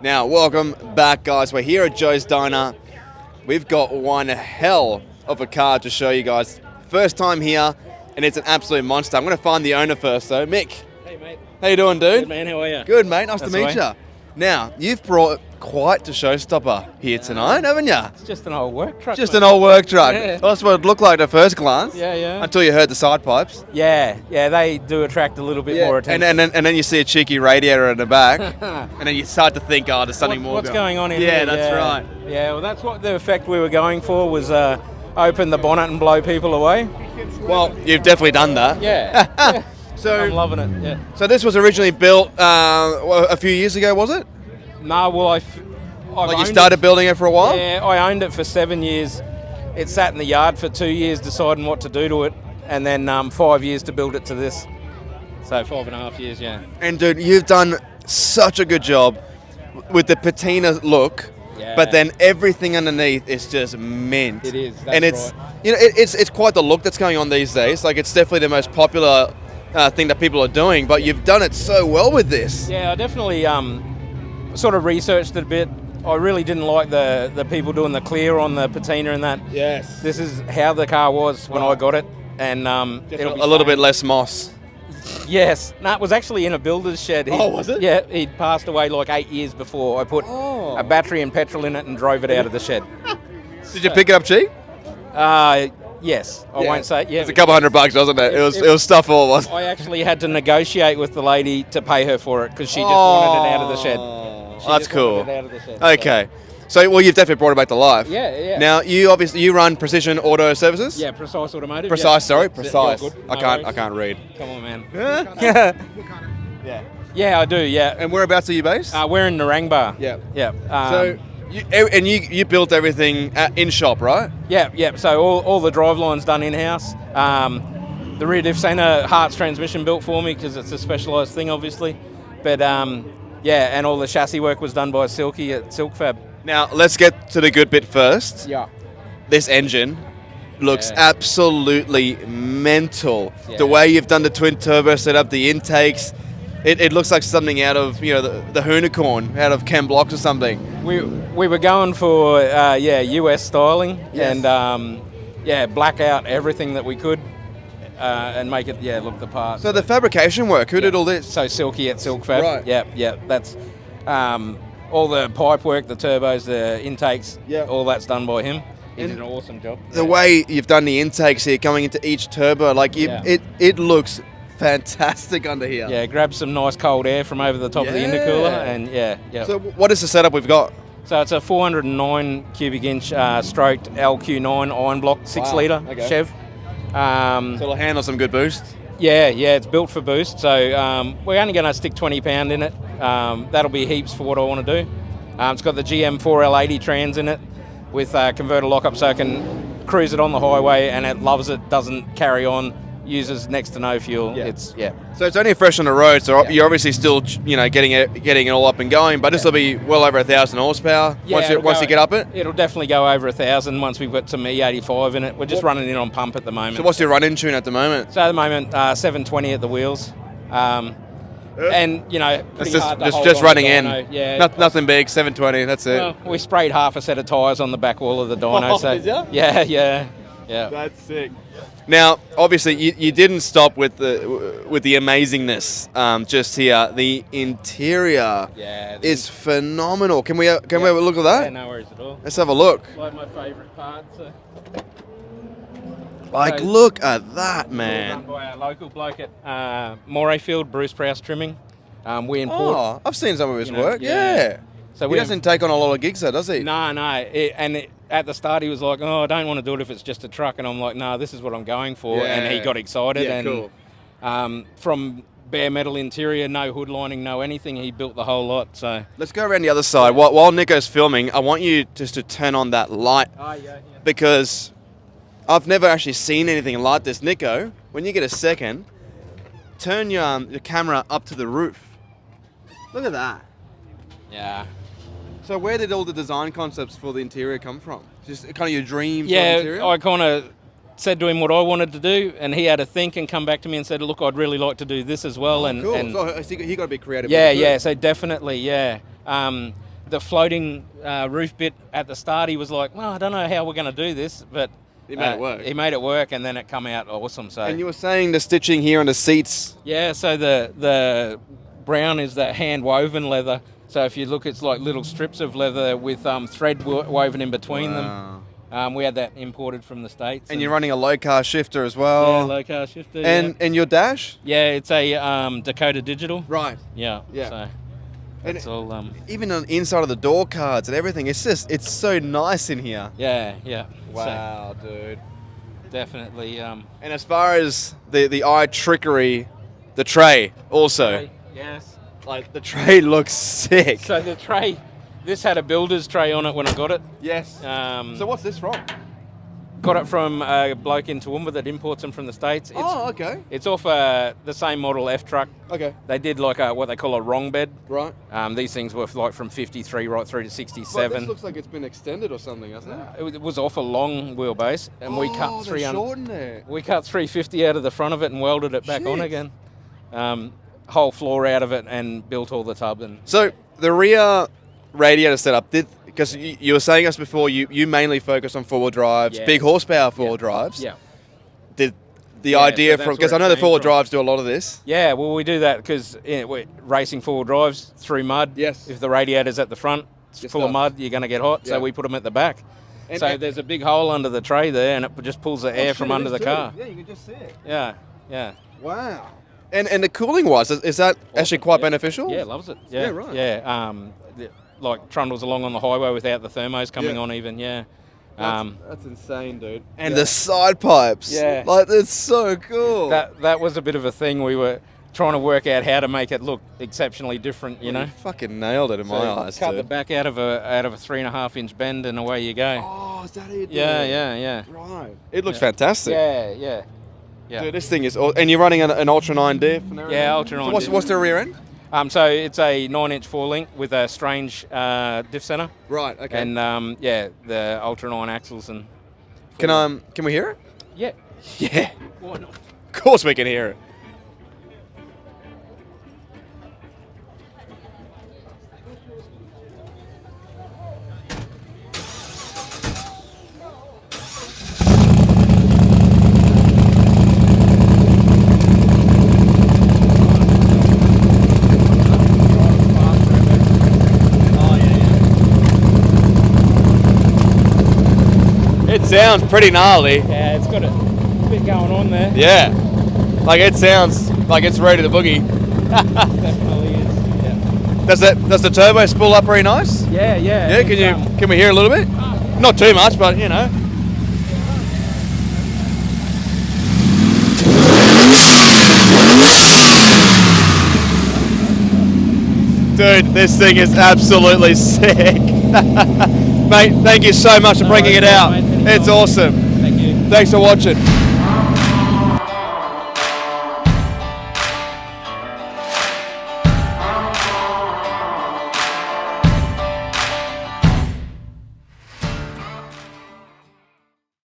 Now, welcome back, guys. We're here at Joe's Diner. We've got one hell of a car to show you guys. First time here, and it's an absolute monster. I'm going to find the owner first, though. Mick. Hey, mate. How you doing, dude? Good, man. How are you? Good, mate. Nice That's to meet you. Now, you've brought quite the showstopper here tonight, haven't you? It's just an old work truck. Just mate. an old work truck. Yeah. Well, that's what it looked like at first glance. Yeah. Until you heard the side pipes. Yeah, they do attract a little bit more attention. And then you see a cheeky radiator in the back, and then you start to think, oh, there's something more What's going on in yeah, here? that's right. Yeah, well, that's what the effect we were going for was open the bonnet and blow people away. Well, you've definitely done that. Yeah. So, I'm loving it, yeah. So this was originally built a few years ago, was it? No, well, I've Like you owned started building it for a while? Yeah, I owned it for 7 years. It sat in the yard for 2 years deciding what to do to it, and then 5 years to build it to this. So 5.5 years, yeah. And dude, you've done such a good job with the patina look, Yeah. but then everything underneath is just mint. It is, that's and it's right. it's quite the look that's going on these days. Like it's definitely the most popular thing that people are doing, but you've done it so well with this. Yeah, I definitely sort of researched it a bit. I really didn't like the people doing the clear on the patina and that. Yes. This is how the car was when I got it, and it'll be A little bit staying. less moss. Yes, no, it was actually in a builder's shed. Was it? Yeah, he'd passed away like 8 years before. I put a battery and petrol in it and drove it out of the shed. Did you pick it up cheap? Yes, I won't say. Yeah, It's a couple $100, wasn't it? It was stuff all, wasn't it? I actually had to negotiate with the lady to pay her for it because she just wanted it out of the shed. She That's just cool. wanted it out of the shed, Okay. So, well, you've definitely brought it back to life. Yeah. Now, you run Precision Auto Services? Yeah, Precise Automotive. Precise, sorry, That's it. Precise. You're good. I No can't worries. read. Come on, man. Yeah. Yeah, I do. Yeah. And whereabouts are you based? We're in Narangba. Yeah. Yeah. So, you built everything in shop, right? Yeah. So all the drivelines done in house. The rear diff center, Hart's transmission built for me because it's a specialised thing, obviously. But yeah, and all the chassis work was done by Silky at Silk Fab. Now, let's get to the good bit first. Yeah. This engine looks Yeah. absolutely mental. Yeah. The way you've done the twin turbo setup, the intakes, it looks like something out of the Hoonicorn, out of Ken Blocks or something. We were going for US styling Yes. and black out everything that we could and make it look the part. So the fabrication work, who did all this? So Silky at Silk Fab. Right. Yeah. That's all the pipe work, the turbos, the intakes. Yeah. All that's done by him. He And did an awesome job. The way you've done the intakes here, going into each turbo, like Yeah. it looks fantastic under here. Yeah, grab some nice cold air from over the top of the intercooler, Yeah. and yeah. So what is the setup we've got? So it's a 409 cubic inch stroked LQ9 iron block 6 Wow, litre okay. Chev. So it'll handle some good boost. Yeah, it's built for boost. So we're only going to stick 20 pound in it. That'll be heaps for what I want to do. It's got the GM 4L80 trans in it with converter lockup, so I can cruise it on the highway, and it loves it. Doesn't carry on. Uses next to no fuel. Yeah. It's So it's only fresh on the road, so you're obviously still getting it all up and going. But this will be well over 1,000 horsepower once you get up it. It'll definitely go over 1,000 once we've got some E85 in it. We're just running it on pump at the moment. So what's your run-in tune at the moment? So at the moment, 720 at the wheels. And, It's pretty hard to hold just on running the in. dyno. Yeah. Nothing big. 720. That's it. Well, we sprayed half a set of tyres on the back wall of the dyno. So did ya? Yeah. That's sick. Now, obviously, you didn't stop with the amazingness just here. The interior is phenomenal. Can we have a look at that? Yeah, no worries at all. Let's have a look. Like my favourite part. So. So- Look at that, Done man. by our local bloke at Morayfield, Bruce Prowse Trimming. We import. Oh, I've seen some of his You know, work. yeah. Yeah. So He doesn't take on a lot of gigs, though, does he? No. At the start, he was like, "Oh, I don't want to do it if it's just a truck," and I'm like, "No, this is what I'm going for." Yeah. And he got excited. Yeah, and cool. From bare metal interior, no hood lining, no anything, he built the whole lot. So. Let's go around the other side. While Nico's filming, I want you just to turn on that light Oh yeah. because I've never actually seen anything like this. Nico, when you get a second, turn your camera up to the roof. Look at that. Yeah. So where did all the design concepts for the interior come from? Just kind of your dream for the Yeah, interior? I kind of said to him what I wanted to do, and he had to think and come back to me and said, "Look, I'd really like to do this as well." Cool. So he got to be creative. Yeah, with it. so definitely, yeah. the floating roof bit at the start, he was like, well, I don't know how we're going to do this, but He made it work. He made it work, and then it come out awesome. So. And you were saying the stitching here on the seats. Yeah, so the brown is that hand woven leather. So if you look, it's like little strips of leather with thread woven in between them. We had that imported from the States. And you're running a low car shifter as well. Yeah, low car shifter. And your dash? Yeah, it's a Dakota Digital. Right. Yeah. Yeah. So And it's all. Even on the inside of the door cards and everything, it's so nice in here. Yeah, yeah. Wow, dude. Definitely. And as far as the eye trickery, the tray also. Yes. Like the tray looks sick. So the tray, this had a builder's tray on it when I got it. Yes. So what's this from? Got it from a bloke in Toowoomba that imports them from the States. Okay. It's off the same model F truck. Okay. They did like what they call a wrong bed. Right. These things were like from 53 right through to 67. But this looks like it's been extended or something, hasn't it? It was off a long wheelbase, and we cut 300. Shortened it. We cut 350 out of the front of it and welded it back on again. Whole floor out of it and built all the tub. And So the rear radiator setup, because you were saying us before, you mainly focus on four-wheel drives, Yeah. big horsepower four-wheel drives. yeah. Did the Yeah, idea so that's from, because where I it know the came four-wheel from. drives do a lot of this. Yeah, well, we do that because we're racing four-wheel drives through mud. Yes. If the radiator's at the front, it's Good full of stuff. mud, you're going to get hot. Yeah. So we put them at the back. And- so and- there's a big hole under the tray there, and it just pulls the air from under the car. Yeah, you can just see it. Yeah, yeah. Wow. And the cooling wise, is that actually quite Yeah. beneficial? Yeah, loves it. Yeah, Yeah, right. Yeah, like trundles along on the highway without the thermos coming Yeah. on even. Yeah. That's insane, dude. And the side pipes. Yeah. Like, it's so cool. That was a bit of a thing. We were trying to work out how to make it look exceptionally different. You know. You fucking nailed it in my eyes, cut dude. the back out of a 3.5 inch bend, and away you go. Oh, is that it? Yeah, dude? yeah. Right. It looks fantastic. Yeah. Dude, this thing is... And you're running an Ultra 9 diff? and everything? Yeah, Ultra 9 So what's diff. the rear end? So it's a 9-inch 4-link with a strange diff center, Right, okay. and the Ultra 9 axles and. Can we hear it? Yeah. Yeah. Why not? Of course we can hear it. It sounds pretty gnarly. Yeah, it's got a bit going on there. Yeah. Like it sounds like it's ready to boogie. Definitely is. Does the turbo spool up very nice? Yeah. Yeah, can we hear a little bit? Not too much, but you know. Dude, this thing is absolutely sick. Mate, thank you so much for bringing it out. It's awesome. Thank you. Thanks for watching.